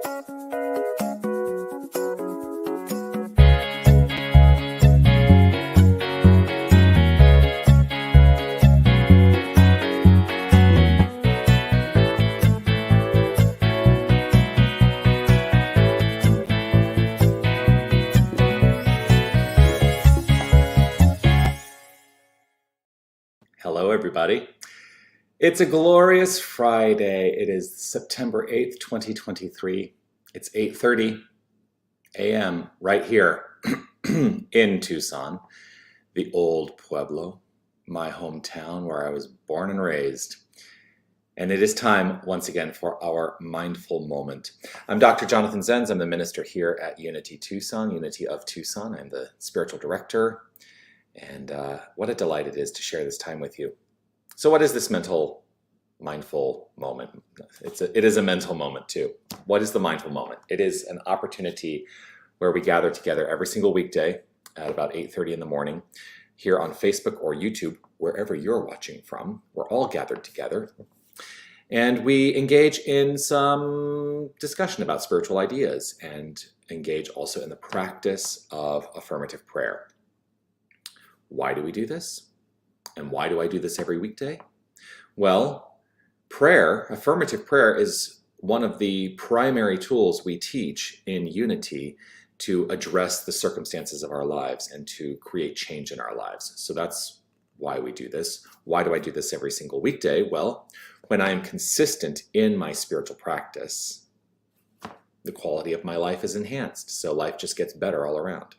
Hello, everybody. It's a glorious Friday. It is September 8th, 2023. It's 8:30 a.m. right here in Tucson, the old Pueblo, my hometown where I was born and raised. And it is time, once again, for our mindful moment. I'm Dr. Jonathan Zenz. I'm the minister here at Unity Tucson, Unity of Tucson. I'm the spiritual director. And what a delight it is to share this time with you. So what is this mindful moment? It is a mental moment too. What is the mindful moment? It is an opportunity where we gather together every single weekday at about 8:30 in the morning here on Facebook or YouTube, wherever you're watching from. We're all gathered together. And we engage in some discussion about spiritual ideas and engage also in the practice of affirmative prayer. Why do we do this? And why do I do this every weekday? Well, prayer, affirmative prayer, is one of the primary tools we teach in Unity to address the circumstances of our lives and to create change in our lives. So that's why we do this. Why do I do this every single weekday? Well, when I am consistent in my spiritual practice, the quality of my life is enhanced. So life just gets better all around.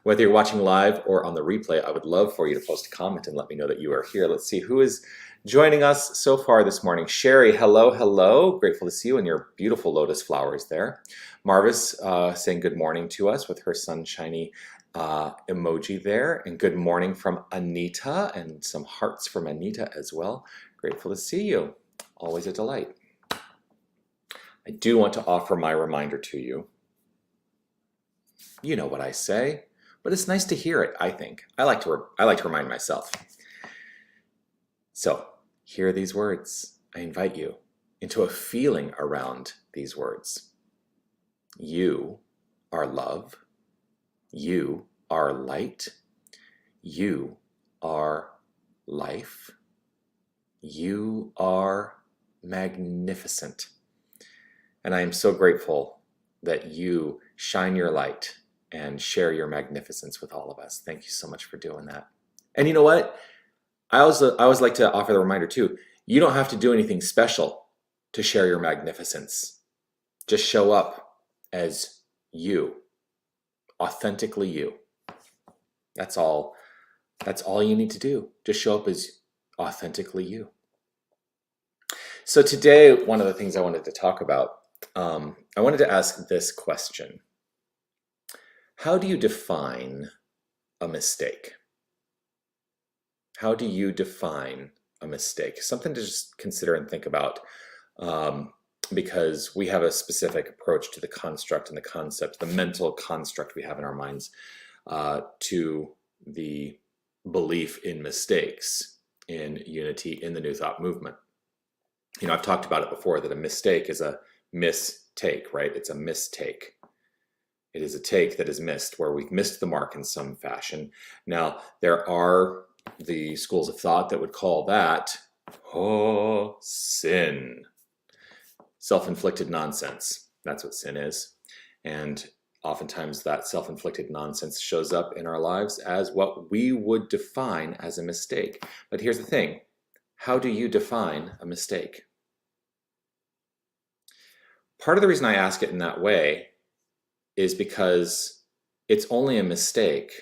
Whether you're watching live or on the replay, I would love for you to post a comment and let me know that you are here. Let's see who is joining us so far this morning. Sherry, hello, hello. Grateful to see you and your beautiful lotus flowers there. Marvis saying good morning to us with her sunshiny emoji there. And good morning from Anita, and some hearts from Anita as well. Grateful to see you. Always a delight. I do want to offer my reminder to you. You know what I say. But it's nice to hear it, I think. I like to remind myself. So, hear these words. I invite you into a feeling around these words. You are love. You are light. You are life. You are magnificent. And I am so grateful that you shine your light and share your magnificence with all of us. Thank you so much for doing that. And you know what? I always like to offer the reminder too. You don't have to do anything special to share your magnificence. Just show up as you, authentically you. That's all you need to do. Just show up as authentically you. So today, one of the things I wanted to talk about, I wanted to ask this question. How do you define a mistake? How do you define a mistake? Something to just consider and think about, because we have a specific approach to the construct and the concept, the mental construct we have in our minds, to the belief in mistakes in Unity, in the New Thought movement. You know, I've talked about it before, that a mistake is a mistake, right? It's a mistake. It is a take that is missed, where we've missed the mark in some fashion. Now, there are the schools of thought that would call that, sin. Self-inflicted nonsense. That's what sin is. And oftentimes that self-inflicted nonsense shows up in our lives as what we would define as a mistake. But here's the thing. How do you define a mistake? Part of the reason I ask it in that way is because it's only a mistake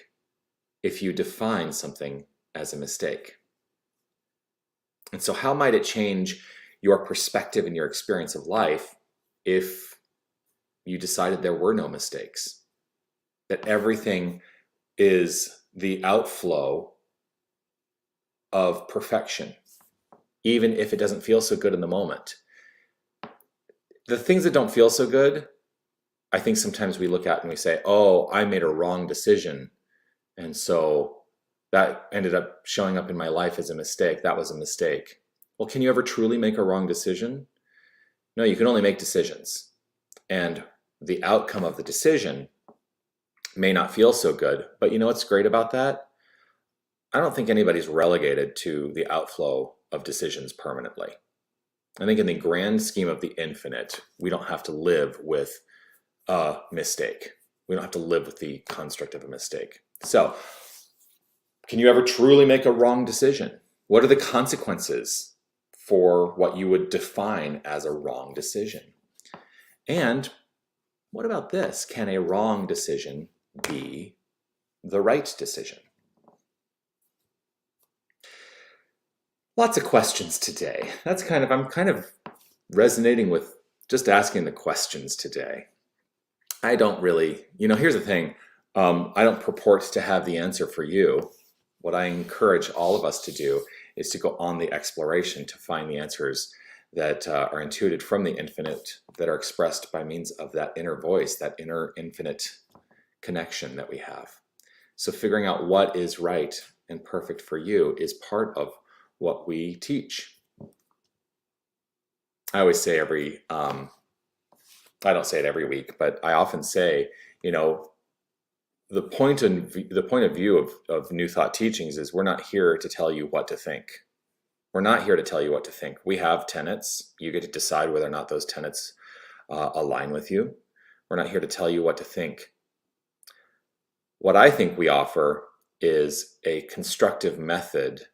if you define something as a mistake. And so how might it change your perspective and your experience of life if you decided there were no mistakes? That everything is the outflow of perfection, even if it doesn't feel so good in the moment. The things that don't feel so good, I think sometimes we look at and we say, oh, I made a wrong decision, and so that ended up showing up in my life as a mistake. That was a mistake. Well, can you ever truly make a wrong decision? No, you can only make decisions. And the outcome of the decision may not feel so good, but you know what's great about that? I don't think anybody's relegated to the outflow of decisions permanently. I think in the grand scheme of the infinite, we don't have to live with a mistake. We don't have to live with the construct of a mistake. So, can you ever truly make a wrong decision? What are the consequences for what you would define as a wrong decision? And what about this? Can a wrong decision be the right decision? Lots of questions today. I'm kind of resonating with just asking the questions today. I don't really, here's the thing. I don't purport to have the answer for you. What I encourage all of us to do is to go on the exploration to find the answers that are intuited from the infinite, that are expressed by means of that inner voice, that inner infinite connection that we have. So figuring out what is right and perfect for you is part of what we teach. I always say I don't say it every week, but I often say, the point of view of New Thought teachings is we're not here to tell you what to think. We're not here to tell you what to think. We have tenets. You get to decide whether or not those tenets align with you. We're not here to tell you what to think. What I think we offer is a constructive method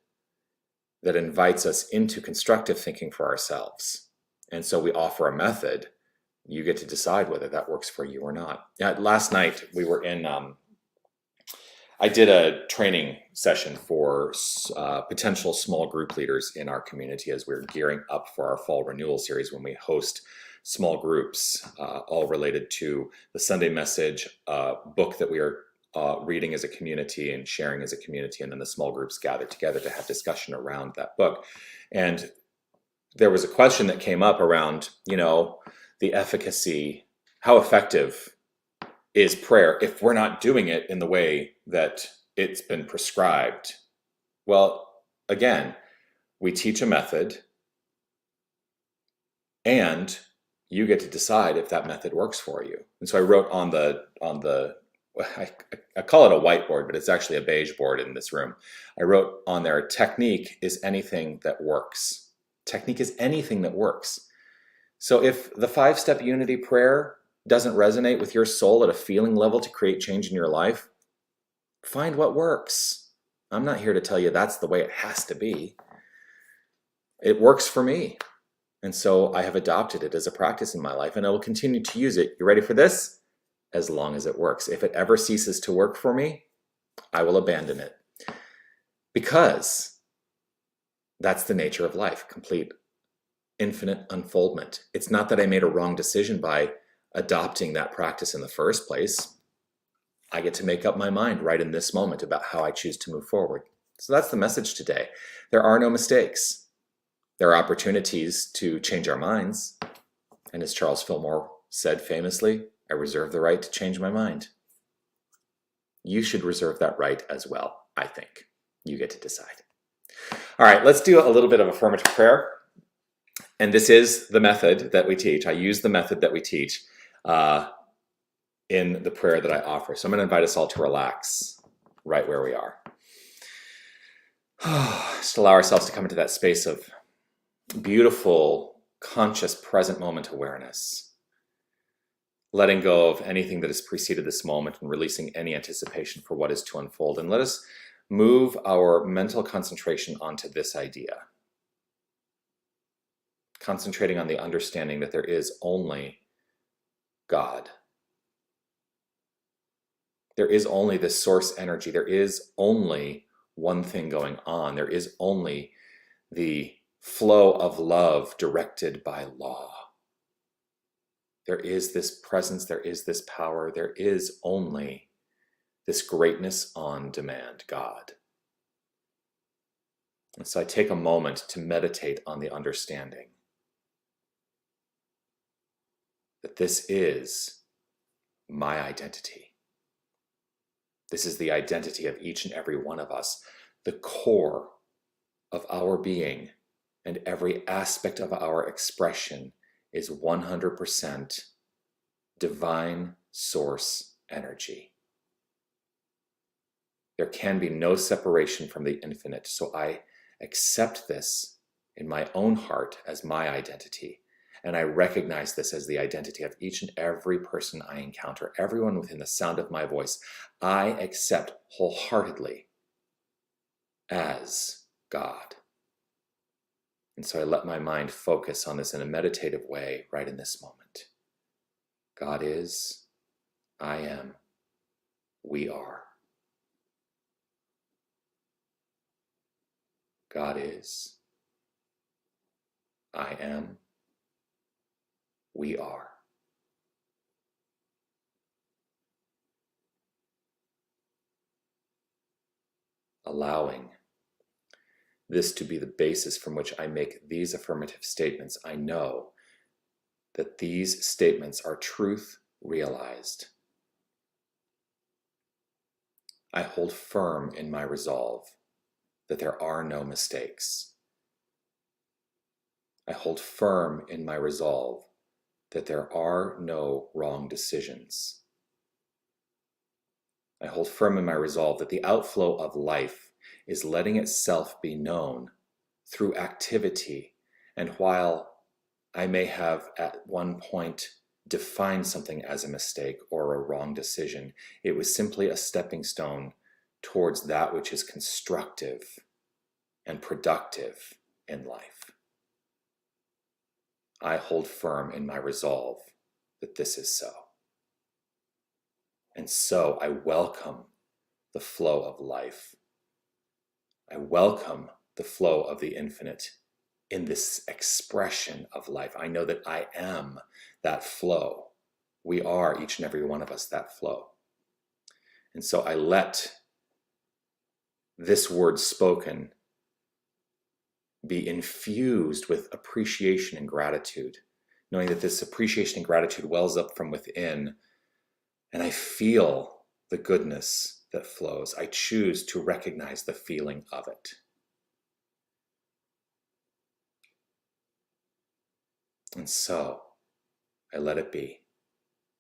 that invites us into constructive thinking for ourselves. And so we offer a method. You get to decide whether that works for you or not. Last night we were in, I did a training session for potential small group leaders in our community as we're gearing up for our fall renewal series, when we host small groups, all related to the Sunday Message book that we are reading as a community and sharing as a community, and then the small groups gather together to have discussion around that book. And there was a question that came up around, the efficacy, how effective is prayer if we're not doing it in the way that it's been prescribed? Well, again, we teach a method, and you get to decide if that method works for you. And so I wrote on the I call it a whiteboard, but it's actually a beige board in this room. I wrote on there, technique is anything that works. Technique is anything that works. So if the 5-step unity prayer doesn't resonate with your soul at a feeling level to create change in your life, find what works. I'm not here to tell you that's the way it has to be. It works for me. And so I have adopted it as a practice in my life, and I will continue to use it. You ready for this? As long as it works. If it ever ceases to work for me, I will abandon it. Because that's the nature of life, complete, infinite unfoldment. It's not that I made a wrong decision by adopting that practice in the first place. I get to make up my mind right in this moment about how I choose to move forward. So that's the message today. There are no mistakes. There are opportunities to change our minds. And as Charles Fillmore said famously, I reserve the right to change my mind. You should reserve that right as well, I think. You get to decide. All right, let's do a little bit of affirmative prayer. And this is the method that we teach. I use the method that we teach in the prayer that I offer. So I'm going to invite us all to relax right where we are. Just allow ourselves to come into that space of beautiful, conscious, present moment awareness. Letting go of anything that has preceded this moment and releasing any anticipation for what is to unfold. And let us move our mental concentration onto this idea. Concentrating on the understanding that there is only God. There is only this source energy. There is only one thing going on. There is only the flow of love directed by law. There is this presence, there is this power, there is only this greatness on demand, God. And so I take a moment to meditate on the understanding that this is my identity. This is the identity of each and every one of us, the core of our being, and every aspect of our expression is 100% divine source energy. There can be no separation from the infinite, so I accept this in my own heart as my identity, and I recognize this as the identity of each and every person I encounter, everyone within the sound of my voice. I accept wholeheartedly as God. And so I let my mind focus on this in a meditative way right in this moment. God is, I am, we are. God is, I am, we are. Allowing this to be the basis from which I make these affirmative statements, I know that these statements are truth realized. I hold firm in my resolve that there are no mistakes. I hold firm in my resolve that there are no wrong decisions. I hold firm in my resolve that the outflow of life is letting itself be known through activity. And while I may have at one point defined something as a mistake or a wrong decision, it was simply a stepping stone towards that which is constructive and productive in life. I hold firm in my resolve that this is so. And so I welcome the flow of life. I welcome the flow of the infinite in this expression of life. I know that I am that flow. We are, each and every one of us, that flow. And so I let this word spoken be infused with appreciation and gratitude, knowing that this appreciation and gratitude wells up from within, and I feel the goodness that flows. I choose to recognize the feeling of it. And so I let it be.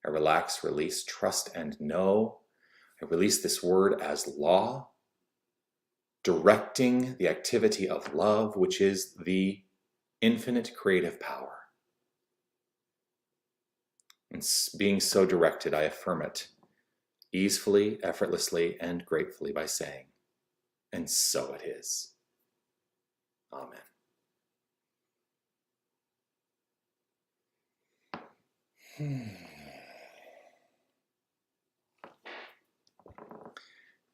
I relax, release, trust, and know. I release this word as law, directing the activity of love, which is the infinite creative power. And being so directed, I affirm it easily, effortlessly, and gratefully by saying, and so it is. Amen.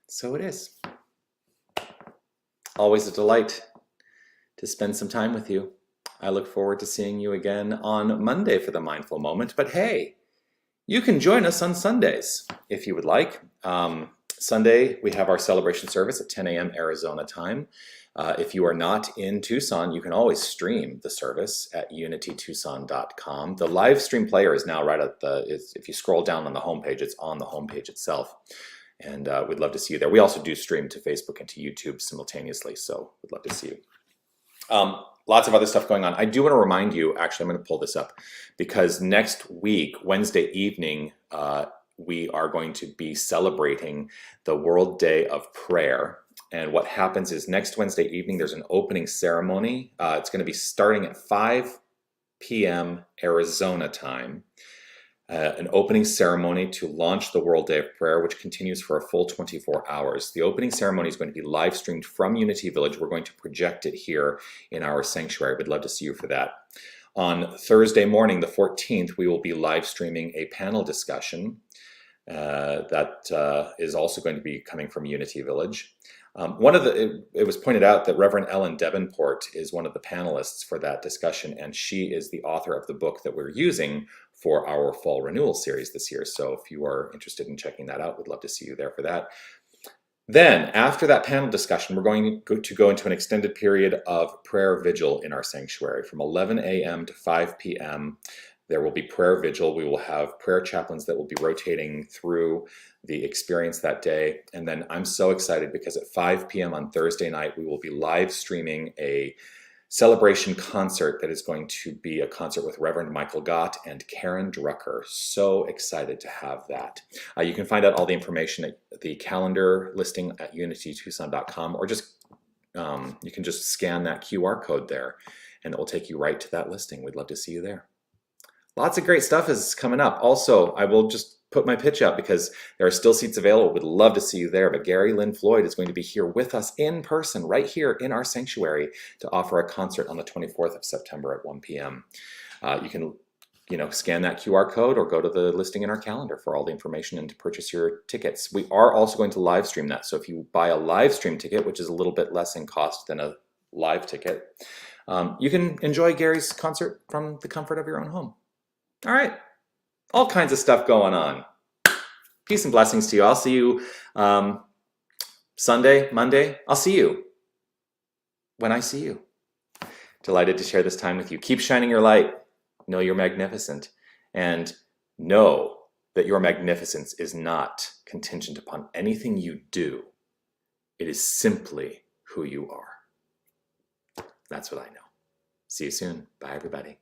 So it is. Always a delight to spend some time with you. I look forward to seeing you again on Monday for the Mindful Moment. But hey, you can join us on Sundays if you would like. Sunday, we have our celebration service at 10 a.m. Arizona time. If you are not in Tucson, you can always stream the service at unitytucson.com. The live stream player is now right at if you scroll down on the homepage, it's on the homepage itself. And we'd love to see you there. We also do stream to Facebook and to YouTube simultaneously, so we'd love to see you. Lots of other stuff going on. I do want to remind you, actually, I'm going to pull this up, because next week, Wednesday evening, we are going to be celebrating the World Day of Prayer. And what happens is next Wednesday evening, there's an opening ceremony. It's going to be starting at 5 p.m. Arizona time. An opening ceremony to launch the World Day of Prayer, which continues for a full 24 hours. The opening ceremony is going to be live streamed from Unity Village. We're going to project it here in our sanctuary. We'd love to see you for that. On Thursday morning, the 14th, we will be live streaming a panel discussion that is also going to be coming from Unity Village. It was pointed out that Reverend Ellen Davenport is one of the panelists for that discussion, and she is the author of the book that we're using for our fall renewal series this year. So if you are interested in checking that out, we'd love to see you there for that. Then, after that panel discussion, we're going to go into an extended period of prayer vigil in our sanctuary from 11 a.m. to 5 p.m. There will be prayer vigil. We will have prayer chaplains that will be rotating through the experience that day. And then I'm so excited because at 5 p.m. on Thursday night, we will be live streaming a celebration concert that is going to be a concert with Reverend Michael Gott and Karen Drucker. So excited to have that. You can find out all the information at the calendar listing at unitytucson.com, or just you can just scan that QR code there and it will take you right to that listing. We'd love to see you there. Lots of great stuff is coming up. Also, I will just put my pitch out because there are still seats available. We'd love to see you there. But Gary Lynn Floyd is going to be here with us in person, right here in our sanctuary, to offer a concert on the 24th of September at 1 p.m. You can, scan that QR code or go to the listing in our calendar for all the information and to purchase your tickets. We are also going to live stream that. So if you buy a live stream ticket, which is a little bit less in cost than a live ticket, you can enjoy Gary's concert from the comfort of your own home. All right, all kinds of stuff going on. Peace and blessings to you. I'll see you Sunday, Monday. I'll see you when I see you. Delighted to share this time with you. Keep shining your light. Know you're magnificent. And know that your magnificence is not contingent upon anything you do. It is simply who you are. That's what I know. See you soon. Bye, everybody.